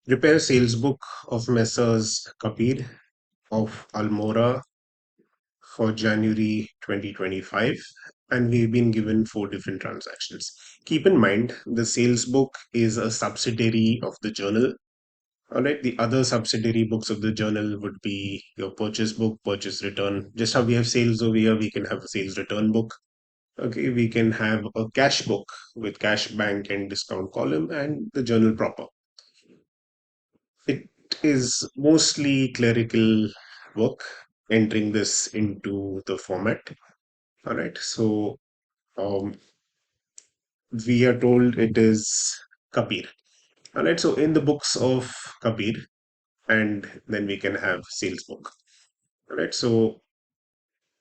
Prepare sales book of Messrs. Kabir of Almora for January 2025, and we've been given four different transactions. Keep in mind, the sales book is a subsidiary of the journal. All right, the other subsidiary books of the journal would be your purchase book, purchase return. Just how we have sales over here, we can have a sales return book. Okay, we can have a cash book with cash, bank, and discount column, and the journal proper. It is mostly clerical work entering this into the format. All right, so um, we are told it is Kabir. All right, so in the books of Kabir, and then we can have sales book. All right, so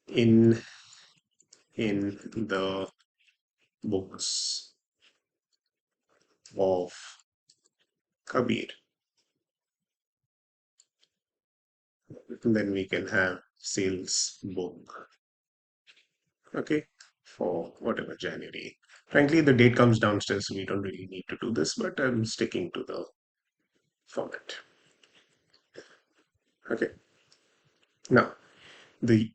in the books of Kabir, then we can have sales book. Okay, for whatever January. Frankly, the date comes downstairs, so we don't really need to do this, but I'm sticking to the format. Okay, now the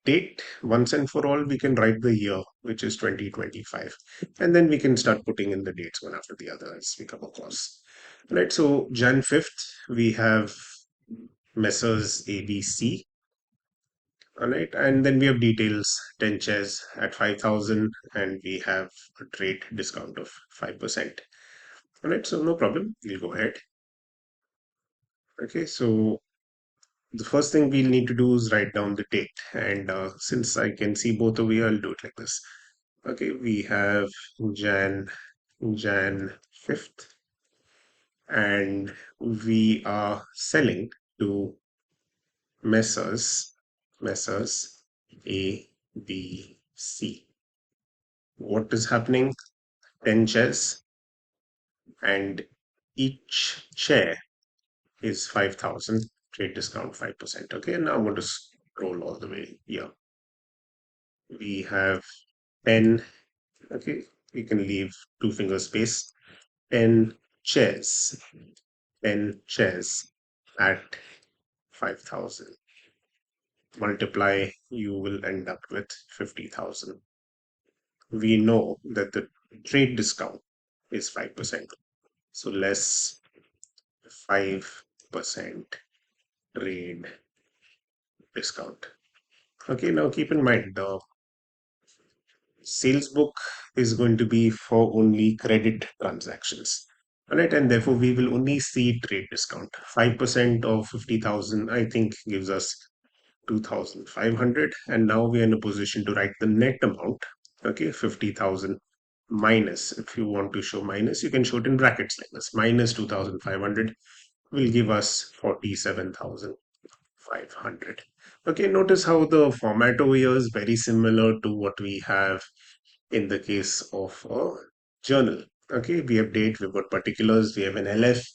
date, once and for all, we can write the year, which is 2025, and then we can start putting in the dates one after the other as we come across. Right, so Jan 5th, we have Messrs. ABC. All right, and then we have details 10 shares at 5,000, and we have a trade discount of 5%. All right, so no problem. We'll go ahead. Okay, so the first thing we'll need to do is write down the date. And since I can see both of you, I'll do it like this. Okay, we have Jan, Jan 5th, and we are selling to Messrs. A, B, C. What is happening? 10 shares, and each share is 5,000, trade discount 5%. Okay, now I'm going to scroll all the way here. We have 10, okay, we can leave two finger space, 10 chairs, 10 chairs at 5,000. Multiply, you will end up with 50,000. We know that the trade discount is 5%. So less 5% trade discount. Okay, now keep in mind the sales book is going to be for only credit transactions. All right, and therefore we will only see trade discount. 5% of 50,000, I think, gives us 2,500. And now we are in a position to write the net amount. Okay, 50,000 minus, if you want to show minus, you can show it in brackets like this. Minus 2,500 will give us 47,500. Okay, notice how the format over here is very similar to what we have in the case of a journal. Okay, we have date, we've got particulars, we have an LF.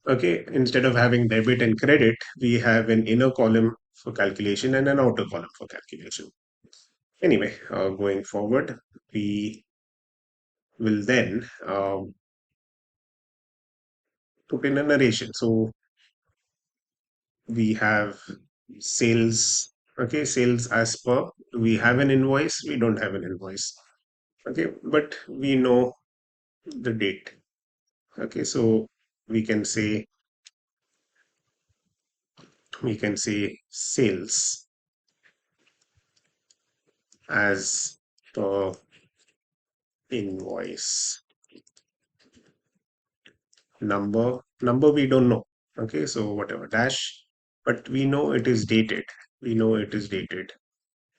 Okay, instead of having debit and credit, we have an inner column for calculation and an outer column for calculation. Anyway, going forward, we will then put in a narration. So we have sales, okay, sales as per, we have an invoice, we don't have an invoice. Okay, but we know the date. Okay, so we can say sales as per invoice. Number we don't know. Okay, so whatever dash, but we know it is dated. We know it is dated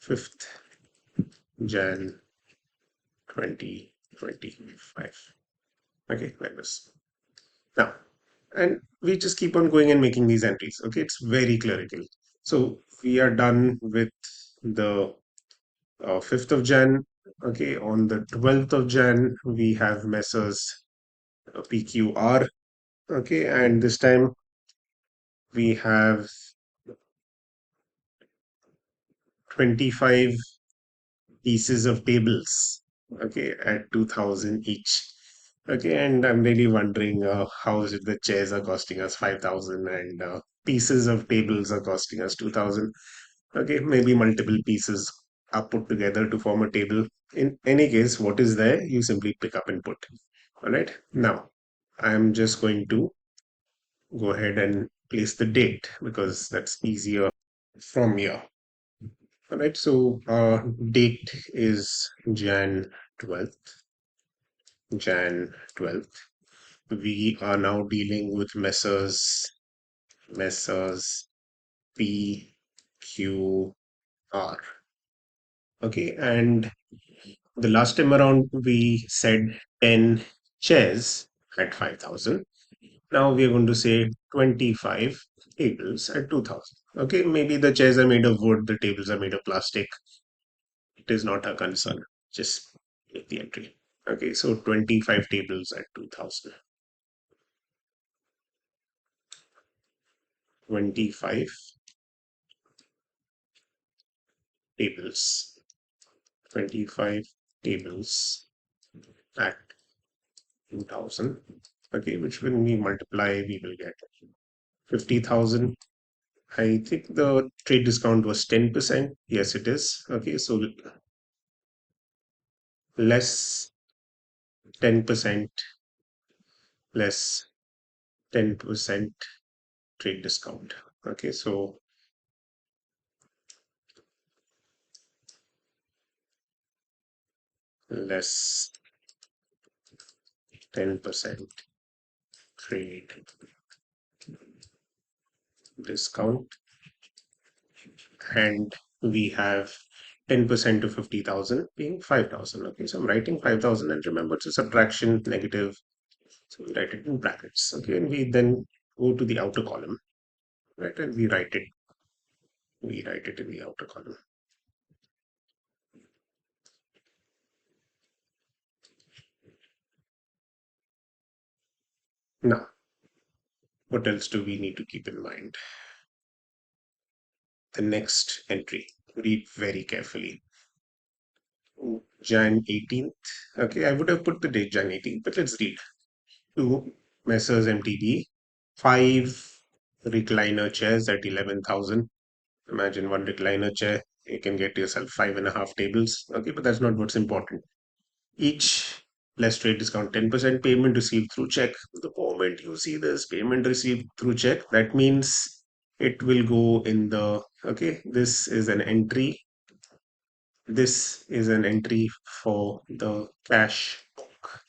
5th Jan 2025. Okay, like this. Now, and we just keep on going and making these entries. Okay, it's very clerical. So we are done with the 5th of Jan. Okay, on the 12th of Jan, we have Messrs. PQR. Okay, and this time we have 25 pieces of tables. Okay, at 2,000 each. Okay, and I'm really wondering how is it the chairs are costing us 5,000 and pieces of tables are costing us 2,000. Okay, maybe multiple pieces are put together to form a table. In any case, what is there, you simply pick up and put. All right, now I'm just going to go ahead and place the date because that's easier from here. All right, so date is Jan 12th. We are now dealing with Messrs P Q R. Okay, and the last time around we said 10 chairs at 5,000. Now we are going to say 25 tables at 2,000. Okay, maybe the chairs are made of wood, the tables are made of plastic. It is not a concern. Just make the entry. Okay, so 25 tables at 2,000. 25 tables. 25 tables at 2,000. Okay, which when we multiply, we will get 50,000. I think the trade discount was 10%. Yes, it is. Okay, so less 10%, less 10% trade discount. Okay, so less 10% trade discount, and we have 10% of 50,000 being 5,000. Okay, so I'm writing 5,000, and remember it's a subtraction negative, so we write it in brackets. Okay, and we then go to the outer column, right, and we write it in the outer column. Now, what else do we need to keep in mind? The next entry, read very carefully. Jan 18th. Okay, I would have put the date Jan 18th, but let's read. To Messrs MTD, 5 recliner chairs at 11,000. Imagine one recliner chair, you can get yourself 5.5 tables. Okay, but that's not what's important. Each less trade discount 10% payment received through check. The moment you see this payment received through check, that means it will go in the, okay, this is an entry. This is an entry for the cash book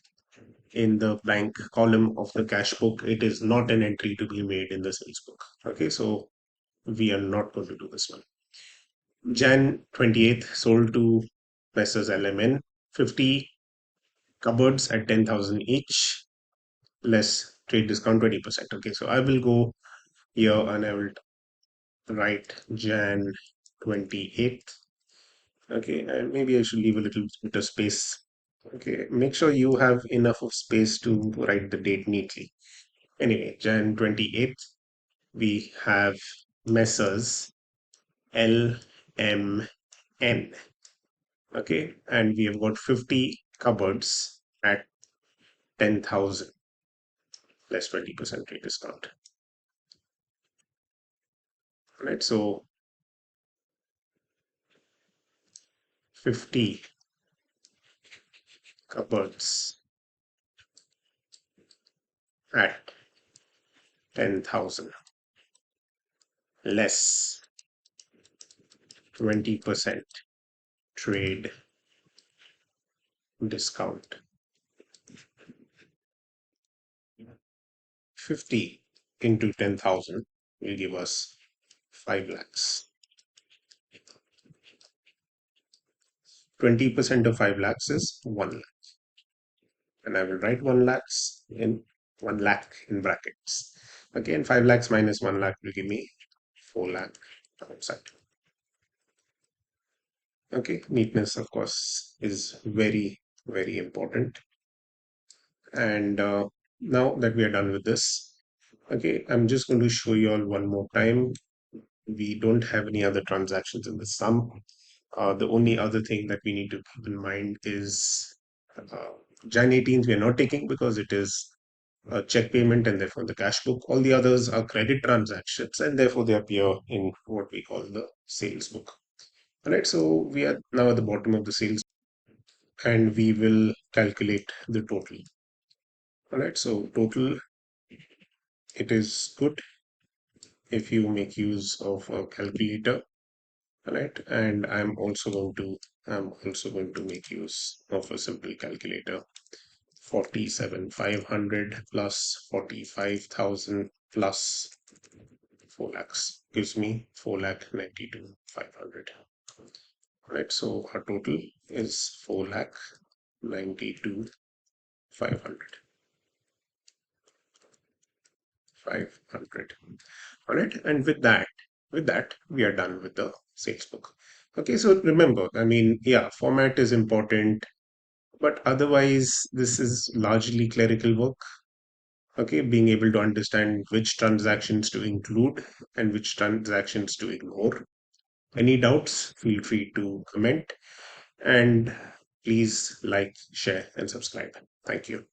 in the bank column of the cash book. It is not an entry to be made in the sales book. Okay, so we are not going to do this one. Jan 28th sold to Messrs LMN 50 cupboards at 10,000 each, less trade discount 20%. Okay, so I will go here and I will write Jan 28th. Okay, and maybe I should leave a little bit of space. Okay, make sure you have enough of space to write the date neatly. Anyway, Jan 28th, we have Messrs LMN. Okay, and we have got 50 cupboards at 10,000 less 20% trade discount. Right, so 50 cupboards at 10,000 less 20% trade discount. 50 into 10,000 will give us 5 lakhs. 20% of 5 lakhs is 1 lakh. And I will write 1 lakh in brackets. Again, 5 lakhs minus 1 lakh will give me 4 lakh outside. Okay, neatness, of course, is very, very important. And now that we are done with this, okay, I'm just going to show you all one more time. We don't have any other transactions in the sum. The only other thing that we need to keep in mind is Jan 18th, we are not taking because it is a check payment and therefore the cash book. All the others are credit transactions and therefore they appear in what we call the sales book. All right, so we are now at the bottom of the sales and we will calculate the total. All right, so total, it is good if you make use of a calculator. All right, and I'm also going to make use of a simple calculator. 47,500 plus 45,000 plus 4 lakhs gives me 4,92,500. Right, so our total is 4,92,500. 500. All right, and with that, we are done with the sales book. Okay, so remember, I mean, yeah, format is important, but otherwise, this is largely clerical work. Okay, being able to understand which transactions to include and which transactions to ignore. Any doubts, feel free to comment and please like, share, and subscribe. Thank you.